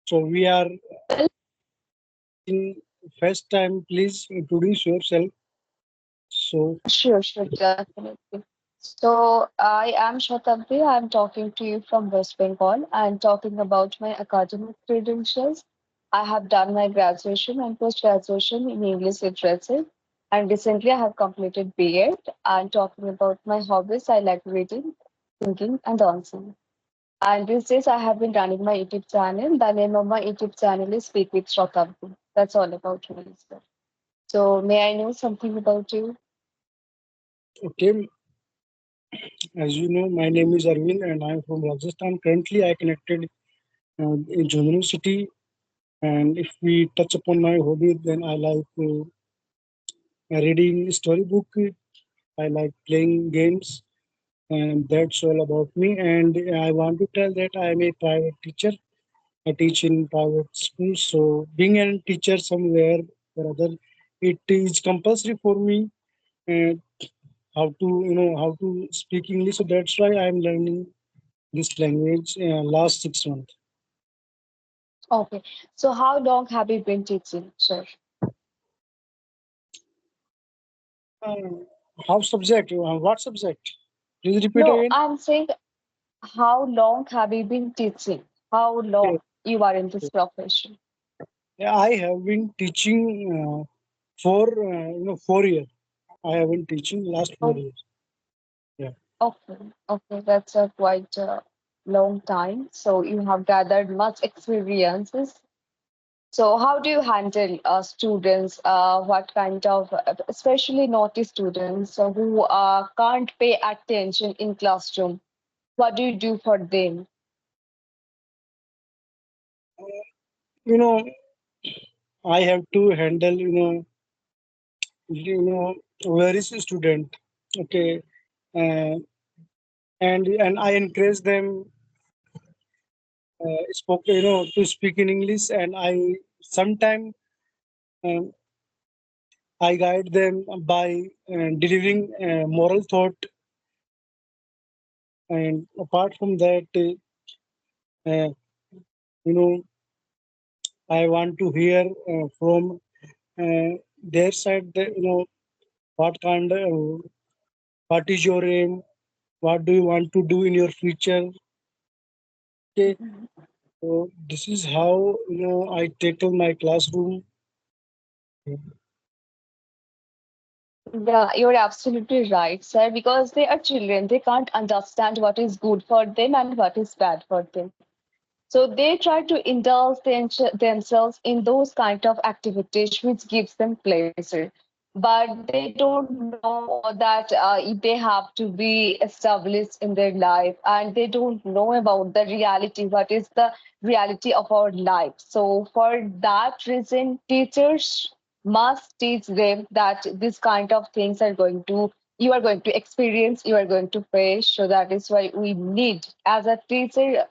So we are in first time. Please introduce yourself. So Sure, definitely. So I am Shatabdi. I'm talking to you from West Bengal. I'm talking about my academic credentials. I have done my graduation and post-graduation in English literature, and recently I have completed B.Ed. I'm talking about my hobbies. I like reading, singing, and dancing. And these days I have been running my YouTube channel. The name of my YouTube channel is Speak with Shatabdi. That's all about me, sir. So may I know something about you? okay, as you know, my name is Arvind and I'm from Rajasthan. Currently, I connected in Jammu City. And if we touch upon my hobby, then I like reading storybook. I like playing games, and that's all about me. And I want to tell that I am a private teacher. I teach in private school, so being a teacher somewhere or other, it is compulsory for me uh, how to how to speak English. So that's why I am learning this language last 6 months. Okay. So how long have you been teaching, sir? Uh, how subject? What subject? Please repeat No, again. I'm saying how long have you been teaching? How Okay. long you are in this profession? Yeah, I have been teaching for 4 years. I have been teaching last four Oh, years. Yeah. okay. Okay, that's a quite a long time. So you have gathered much experiences. So how do you handle students? What kind of, especially naughty students who can't pay attention in classroom? What do you do for them? You know, I have to handle where is a student. Okay, uh, and I encourage them spoke to speak in English, and I sometimes um, I guide them by delivering moral thought, and apart from that, uh, you know, I want to hear from their side that what kind of what is your aim, what do you want to do in your future. Okay, so this is how I tackle my classroom. Yeah, you're absolutely right, sir, because they are children. They can't understand what is good for them and what is bad for them. So they try to indulge themselves in those kind of activities which gives them pleasure. But they don't know that they have to be established in their life and they don't know about the reality, what is the reality of our life. So for that reason, teachers must teach them that this kind of things are going to you are going to experience, you are going to face. So that is why we need, as a teacher,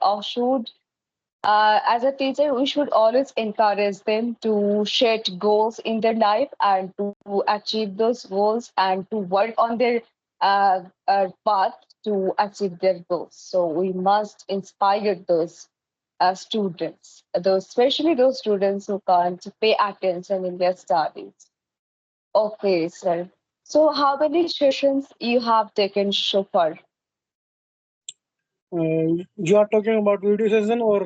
as a teacher, we should always encourage them to set goals in their life and to achieve those goals and to work on their path to achieve their goals. So we must inspire those students, those especially those students who can't pay attention in their studies. Okay, sir. So how many sessions you have taken so far? You are talking about video session or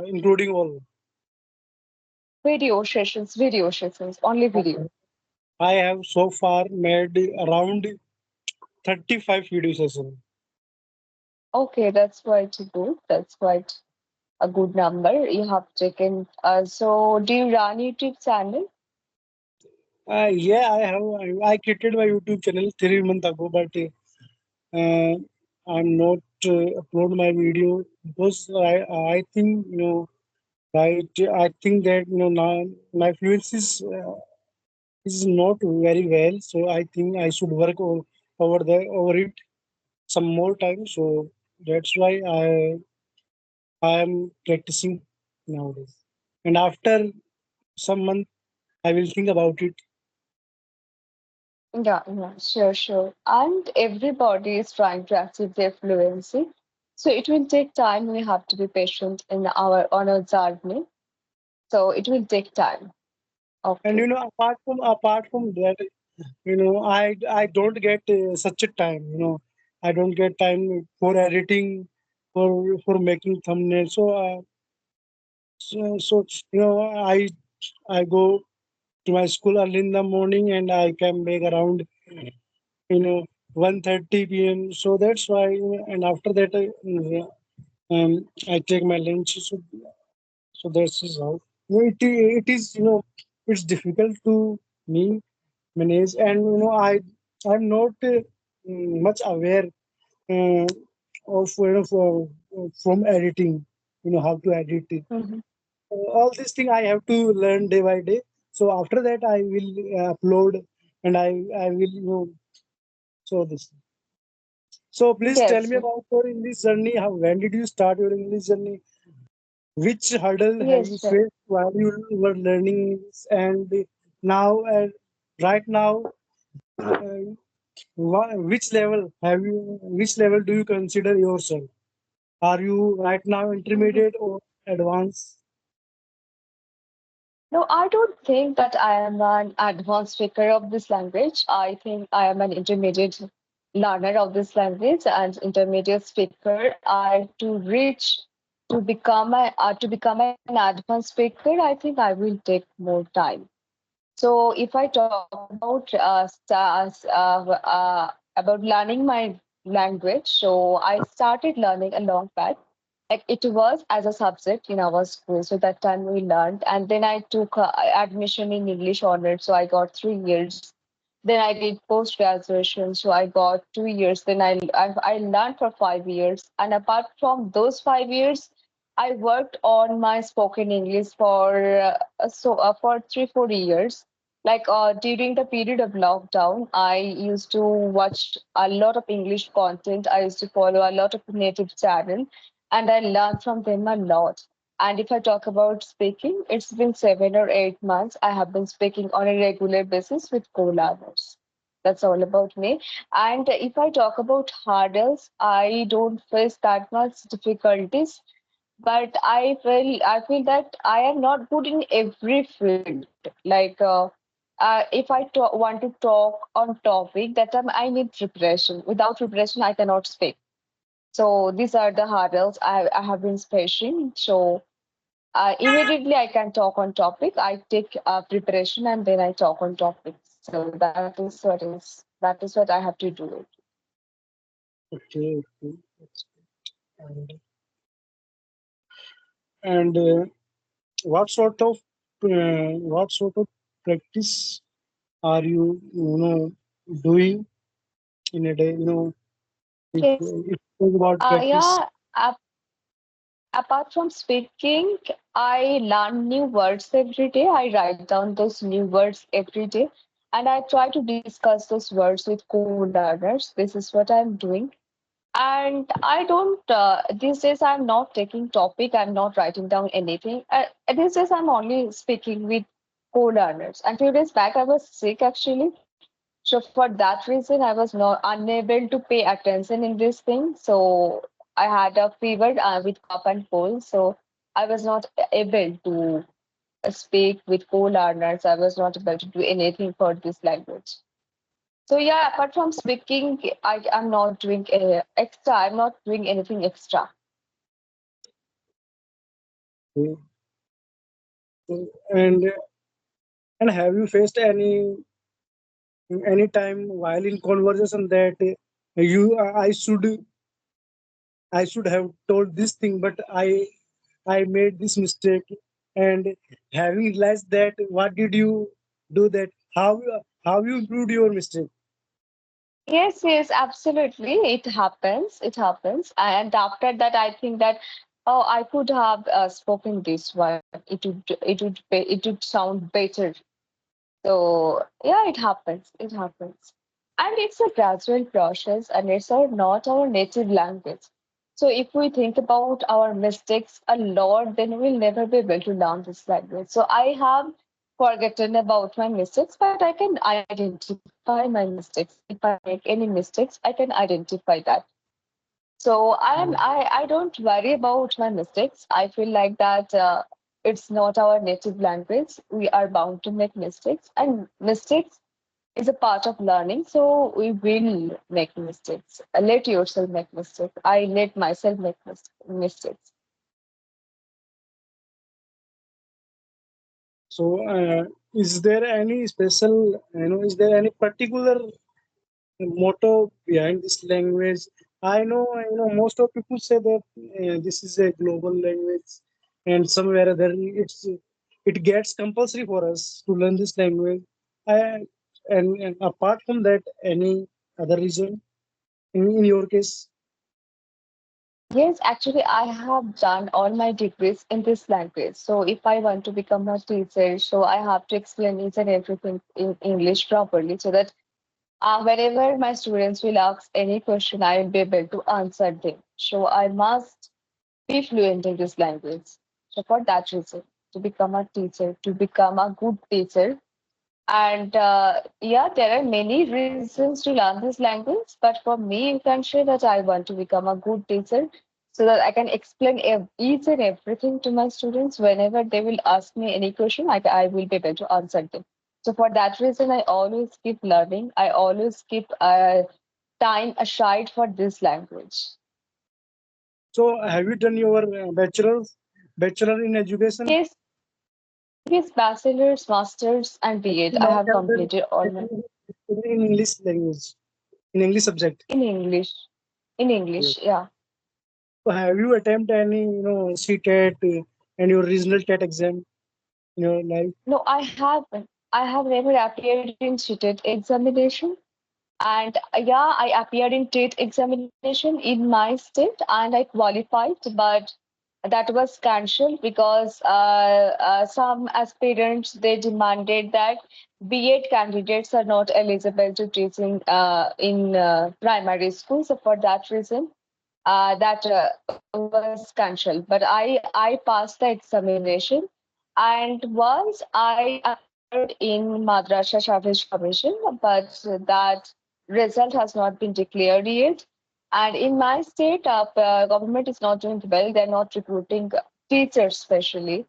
including all? Video sessions, only video. I have so far made around 35 video sessions. Okay, that's quite good. That's quite a good number you have taken. So, do you run YouTube channel? Yeah, I have. I created my YouTube channel 3 months ago, but uh, I'm not upload my video because I think right. I think that now my fluency is not very well, so I think I should work over it some more time. So that's why I am practicing nowadays. And after some month, I will think about it. Yeah, sure. And everybody is trying to achieve their fluency. So it will take time. We have to be patient in our on our journey. So it will take time. And Okay. apart from that, I don't get such a time. I don't get time for editing, for making thumbnails. So I go to my school early in the morning, and I can make around you know 1:30 p.m. So that's why, and after that I take my lunch. So that's is how. It is, it's difficult to me manage, and I'm not much aware uh, of from editing, how to edit it. Mhm. All these things I have to learn day by day. So after that I will upload, and I will, so this. So please tell Yes, me about your English journey. When did you start your English journey? Which hurdle have you yes, sir. faced while you were learning English? And now, right now, uh, which level have you? Which level do you consider yourself? Are you right now Mhm. intermediate or advanced? No, I don't think that I am an advanced speaker of this language. I think I am an intermediate learner of this language and intermediate speaker. I to reach to become an advanced speaker, I think I will take more time. So if I talk about learning my language, so I started learning a long back. Like it was as a subject in our school. So that time we learned, and then I took admission in English honors. So I got 3 years. Then I did post graduation. So I got 2 years. Then I learned for 5 years. And apart from those 5 years, I worked on my spoken English for 3 4 years. Like during the period of lockdown, I used to watch a lot of English content. I used to follow a lot of native channel, and I learned from them a lot. And if I talk about speaking, it's been 7 or 8 months. I have been speaking on a regular basis with co-learners. That's all about me. And if I talk about hurdles, I don't face that much difficulties, but I feel that I am not good in every field. Like if I want to talk on topic, that time I need preparation. Without preparation, I cannot speak. So these are the hurdles I have been facing. So immediately I can talk on topic. I take preparation and then I talk on topics. So that is what I have to do. It. Okay, okay. That's good. And what sort of practice are you doing in a day? If Yes. it's about practice. Yeah. Apart from speaking, I learn new words every day. I write down those new words every day. And I try to discuss those words with co learners. This is what I'm doing. And I don't, these days, I'm not taking topic, I'm not writing down anything. These days, I'm only speaking with co learners. And 2 days back, I was sick actually. So for that reason, I was not unable to pay attention in this thing. So I had a fever with cough and cold. So I was not able to speak with co-learners. I was not able to do anything for this language. So yeah, apart from speaking, I'm not doing extra. I'm not doing anything extra. And and have you faced any time while in conversation that I should have told this thing, but I made this mistake, and having realized that, what did you do that? How you improved your mistake? Yes, yes, absolutely. It happens. It happens. And after that, I think that, oh, I could have spoken this one. It would sound better. So yeah, it happens. It happens. And it's a gradual process and it's not our native language. So if we think about our mistakes a lot, then we'll never be able to learn this language. So I have forgotten about my mistakes, but I can identify my mistakes. If I make any mistakes, I can identify that. So I don't worry about my mistakes. I feel like that. It's not our native language. We are bound to make mistakes, and mistakes is a part of learning. So we will make mistakes. Let yourself make mistakes. I let myself make mistakes. So, is there any special, is there any particular motto behind this language? I know, most of people say that this is a global language, and somewhere there it gets compulsory for us to learn this language. I, and apart from that, any other reason in your case? Yes, actually, I have done all my degrees in this language. So if I want to become a teacher, so I have to explain each and everything in English properly so that whenever my students will ask any question, I will be able to answer them. So I must be fluent in this language. So for that reason, to become a teacher, to become a good teacher, and yeah, there are many reasons to learn this language, but for me, you can say that I want to become a good teacher so that I can explain each and everything to my students. Whenever they will ask me any question, I will be able to answer them. So for that reason, I always keep learning. I always keep time aside for this language. So, have you done your bachelor in education? Yes, yes, bachelor's, master's, and B.Ed. You I might have have done completed all my in English language, in English subject. in English. In Yes. English, yeah. So have you attempted any, CTET and your regional TET exam in your life? No, I haven't. I have never appeared in CTET examination. And yeah, I appeared in TET examination in my state and I qualified, but that was cancelled because some aspirants they demanded that B.Ed candidates are not eligible to teaching in primary school. So for that reason, that was cancelled. But I passed the examination, and once I appeared in Madrasa Service Commission, but that result has not been declared yet. And in my state, government is not doing well. They're not recruiting teachers, especially.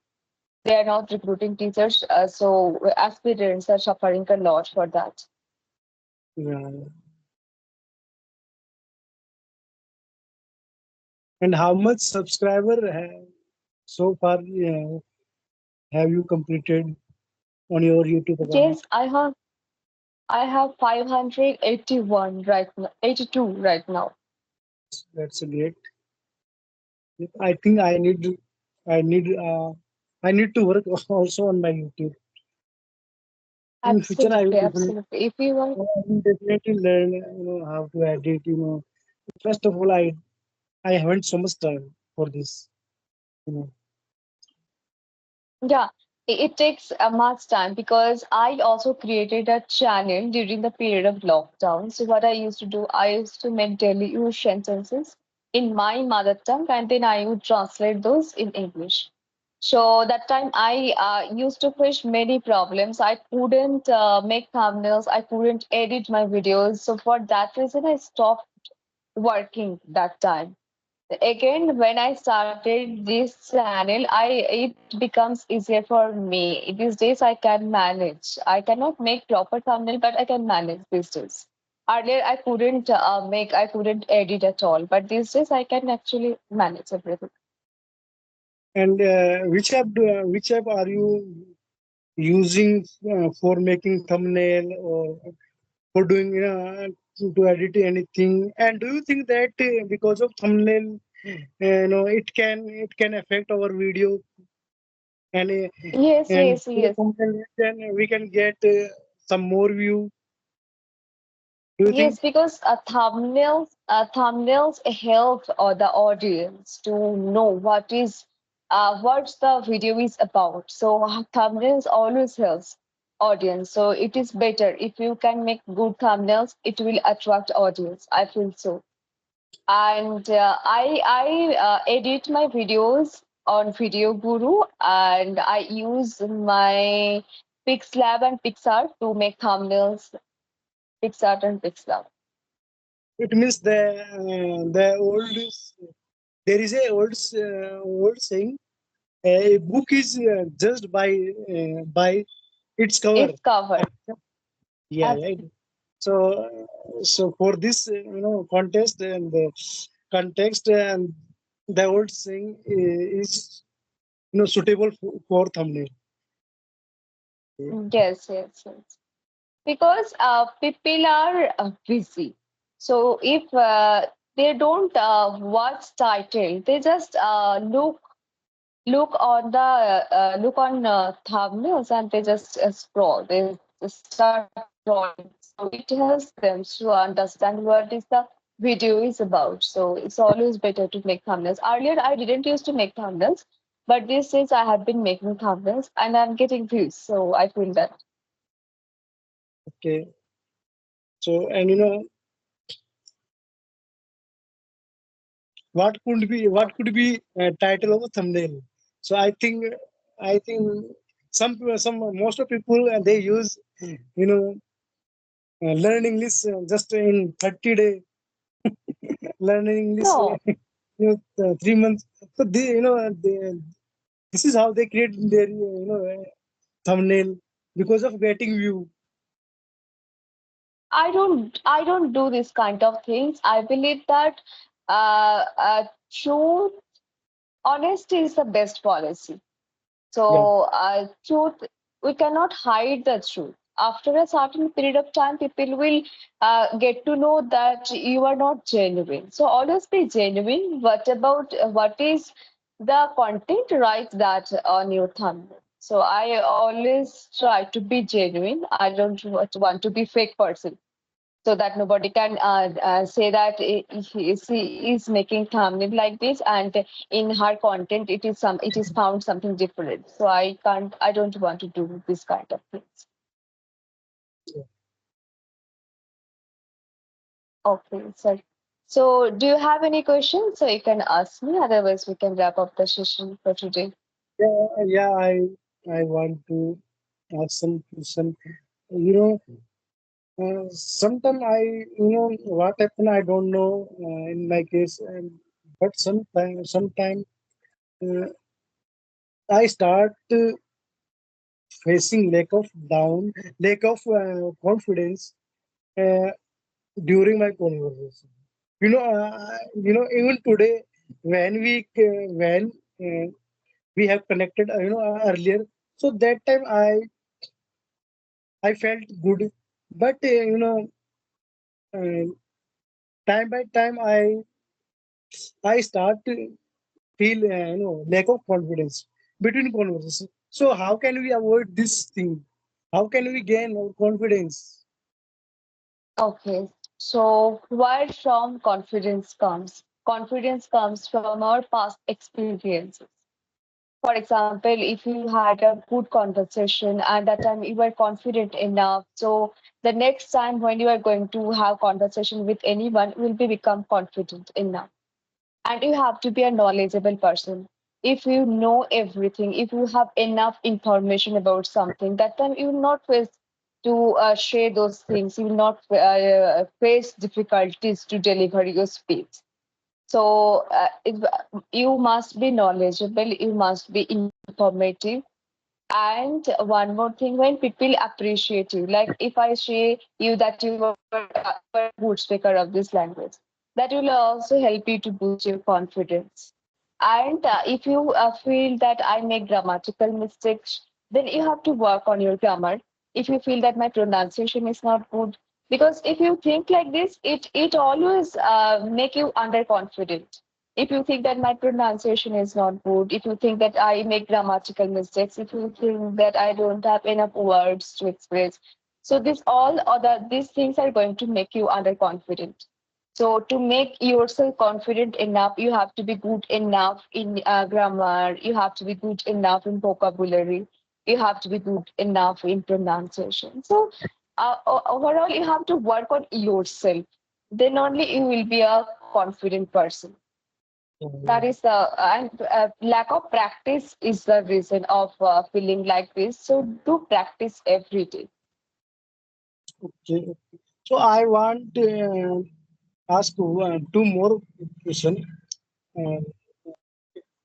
They are not recruiting teachers, so aspirants are suffering a lot for that. Yeah. And how much subscriber so far have you completed on your YouTube account? Yes, I have 581 right now, 82 right now. That's great. I think I need, uh, I need to work also on my YouTube. In future, Absolutely, absolutely. If you want, I will definitely learn, how to edit. First of all, I haven't so much time for this. You know. yeah, it takes much time because I also created a channel during the period of lockdown. So what I used to do, I used to make daily use sentences in my mother tongue, and then I would translate those in English. So that time I used to face many problems. I couldn't make thumbnails. I couldn't edit my videos. So for that reason, I stopped working that time. Again, when I started this channel, I it becomes easier for me. These days I can manage. I cannot make proper thumbnail, but I can manage these days. Earlier I couldn't I couldn't edit at all, but these days I can actually manage everything. And which app are you using for making thumbnail or for doing to edit anything? And do you think that because of thumbnail, it can affect our video and Yes, and yes, through yes. thumbnail we can get some more view? Do you think? Yes, because thumbnails help the audience to know what the video is about. So thumbnails always helps audience. So it is better if you can make good thumbnails. It will attract audience. I feel so. And I edit my videos on Video Guru, and I use my PixLab and Pixar to make thumbnails. PixArt and PixLab. It means the old there is a old saying. A book is judged by its cover. It's covered. Yeah, right. So, so for this, contest and context and the old saying is, suitable for thumbnail. Yes, yes, yes. Because people are busy. So if they don't watch title, they just look on thumbnails and they just scroll. They just start scrolling. So it helps them to understand what is the video is about. So it's always better to make thumbnails. Earlier, I didn't used to make thumbnails, but these days I have been making thumbnails and I'm getting views. So I feel that. Okay. So, and what could be title of a thumbnail? So I think some most of people they use learn English just in 30 day learning English No, 3 months. So this is how they create their thumbnail because of getting view. I don't do this kind of things. I believe that truth, honesty is the best policy. Yeah. So truth, we cannot hide the truth. After a certain period of time, people will get to know that you are not genuine. So always be genuine. What about what is the content? Write that on your thumbnail. So I always try to be genuine. I don't want to be fake person so that nobody can say that she is making thumbnail like this and in her content it is found something different. So I don't want to do this kind of things. Okay, sir. So do you have any questions? So you can ask me, otherwise we can wrap up the session for today. Yeah, I want to ask some question. You know, sometime what happened. I don't know in my case, but sometime uh, I start facing lack of confidence uh, during my conversation. Even today when we have connected, earlier. So that time I felt good, but uh, time by time I start to feel lack of confidence between conversation. So how can we avoid this thing? How can we gain our confidence? Okay, so where from confidence comes from our past experiences. For example, if you had a good conversation and that time you were confident enough, so the next time when you are going to have conversation with anyone, you will be become confident enough. And you have to be a knowledgeable person. If you know everything, if you have enough information about something, that time you will not face to share those things. You will not face difficulties to deliver your speech. So you must be knowledgeable, you must be informative. And one more thing, when people appreciate you, like if I say you that you are a good speaker of this language, that will also help you to boost your confidence. And if you feel that I make grammatical mistakes, then you have to work on your grammar. If you feel that my pronunciation is not good, because if you think like this, it always make you underconfident. If you think that my pronunciation is not good, if you think that I make grammatical mistakes, if you think that I don't have enough words to express, so this all other these things are going to make you underconfident. So to make yourself confident enough, you have to be good enough in grammar. You have to be good enough in vocabulary. You have to be good enough in pronunciation. So overall, you have to work on yourself. Then only you will be a confident person. That is the and lack of practice is the reason of feeling like this. So do practice every day. Okay. So I want ask two more question. Uh,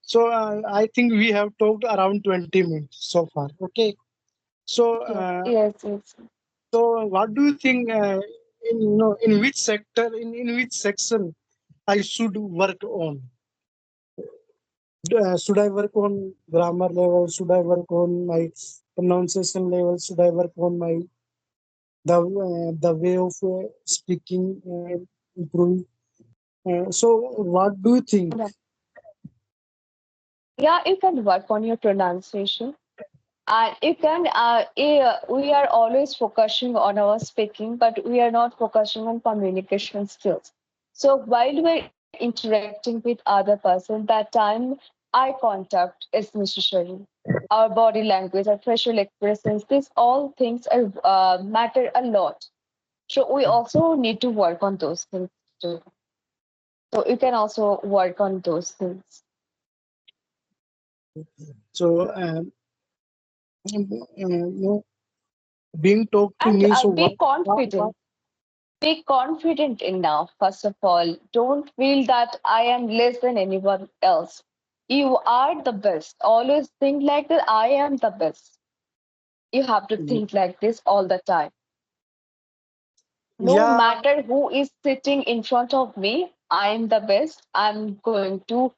So I think we have talked around 20 minutes so far. Okay. So Yes, yes, yes. what do you think? In in which sector, in which section I should work on? Should I work on grammar level? Should I work on my pronunciation level? Should I work on my the way of speaking improving? So what do you think? Yeah. Yeah, you can work on your pronunciation. And you can, we are always focusing on our speaking, but we are not focusing on communication skills. So while we're interacting with other person, that time eye contact is necessary. Our body language, our facial expressions, these all things are, matter a lot. So we also need to work on those things too. So you can also work on those things. So being talked to And me. So be what confident. Be confident enough, first of all. Don't feel that I am less than anyone else. You are the best. Always think like that I am the best. You have to think like this all the time. No yeah, matter who is sitting in front of me, I am the best. I'm going to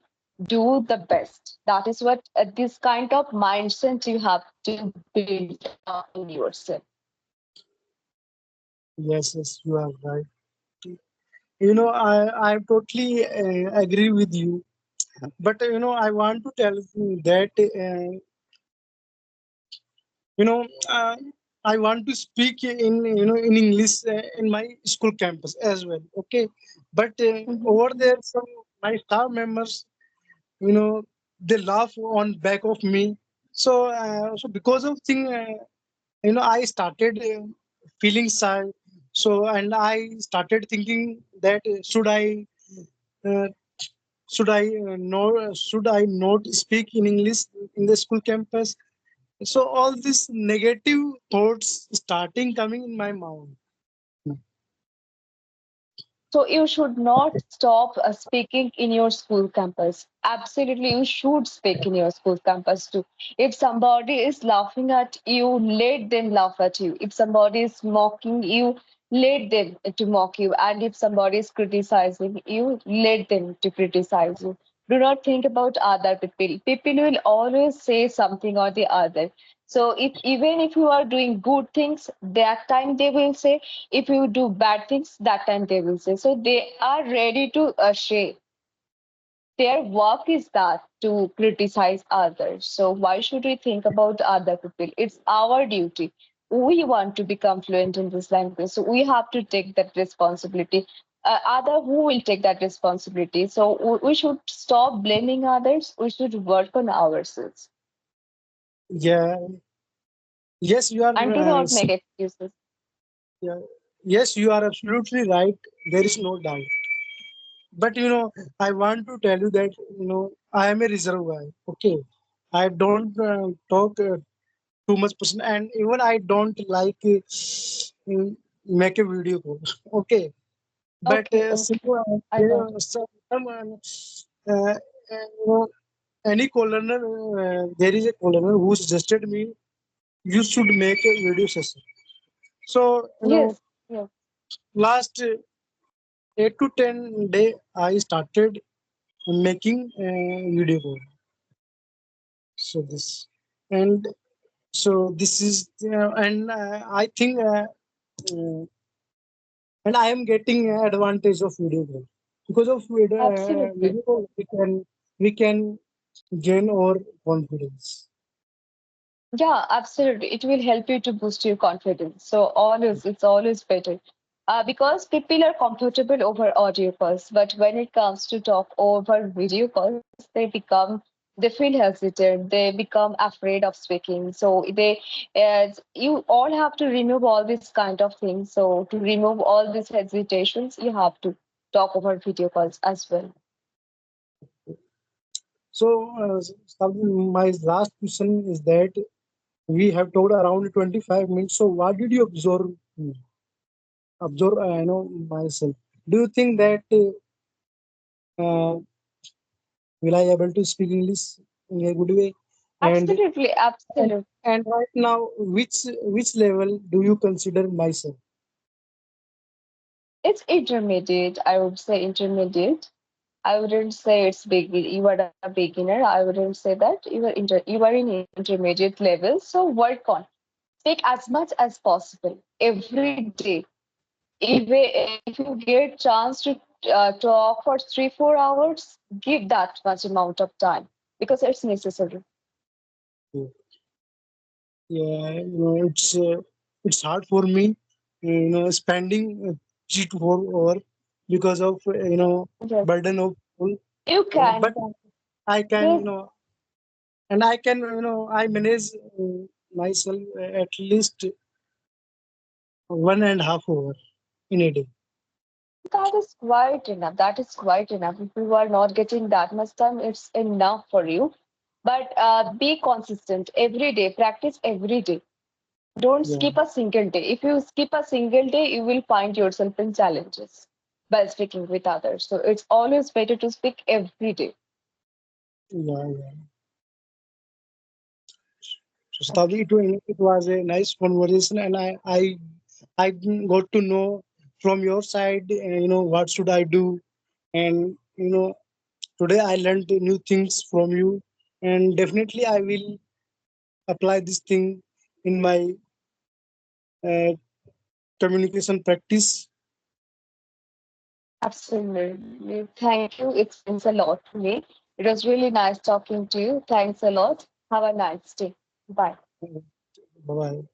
do the best. That is what this kind of mindset you have to build up in yourself. yes, you are right. I totally agree with you. But I want to tell you that you know uh, I want to speak in in English in my school campus as well. Okay, but Mhm. over there, some my staff members, you know, they laugh on back of me. So because of thing, I started feeling shy. So and I started thinking that uh, should I not speak in English in the school campus? So all these negative thoughts starting coming in my mind. So you should not stop speaking in your school campus. Absolutely, you should speak in your school campus too. If somebody is laughing at you, let them laugh at you. If somebody is mocking you, let them to mock you. And if somebody is criticizing you, let them to criticize you. Do not think about other people. People will always say something or the other. So if even if you are doing good things, that time they will say, if you do bad things, that time they will say. So they are ready to share. Their work is that to criticize others. So why should we think about other people? It's our duty. We want to become fluent in this language, so we have to take that responsibility. Other who will take that responsibility? So we should stop blaming others. We should work on ourselves Yeah, yes, you are. and do not make excuses. Yeah, yes, you are absolutely right. There is no doubt. But I want to tell you that I am a reserve guy. Okay, I don't talk too much person, and even I don't like make a video call. Okay, but Okay, okay, I got it. some any caller, there is a caller who suggested me you should make a video session. So Yes, yes. last 8 to 10 day I started making video call. So this and so this is and I think uh, and I am getting advantage of video call because of Absolutely. video call we can gain our confidence. Yeah, absolutely. It will help you to boost your confidence. So always, it's always better. Because people are comfortable over audio calls, but when it comes to talk over video calls, they feel hesitant, they become afraid of speaking. So you all have to remove all these kind of things. So to remove all these hesitations, you have to talk over video calls as well. So my last question is that we have talked around 25 minutes. So what did you observe? Myself. Do you think that Will I able to speak English in a good way? And Absolutely, and, absolutely. and right now, which level do you consider myself? It's intermediate. I would say intermediate. I wouldn't say it's big. You are a beginner. I wouldn't say that you are in intermediate level. So work on. Take as much as possible every day. If you get chance to talk for 3 4 hours, give that much amount of time because it's necessary. Yeah, it's hard for me, spending 3 to 4 hours because of Yes, burden of school. you But can. I can, Yes, and I can, I manage myself at least 1.5 hour in a day. that is quite enough. That is quite enough. If you are not getting that much time, it's enough for you. But be consistent every day. Practice every day. Don't Yeah, skip a single day. If you skip a single day, you will find yourself in challenges by speaking with others. So it's always better to speak every day. yeah. So Shatabrdi, Okay. it was a nice conversation, and I got to know from your side, what should I do, and today I learned new things from you, and definitely I will apply this thing in my uh, communication practice. Absolutely. Thank you. It means a lot to me. It was really nice talking to you. Thanks a lot. Have a nice day. Bye. Bye bye.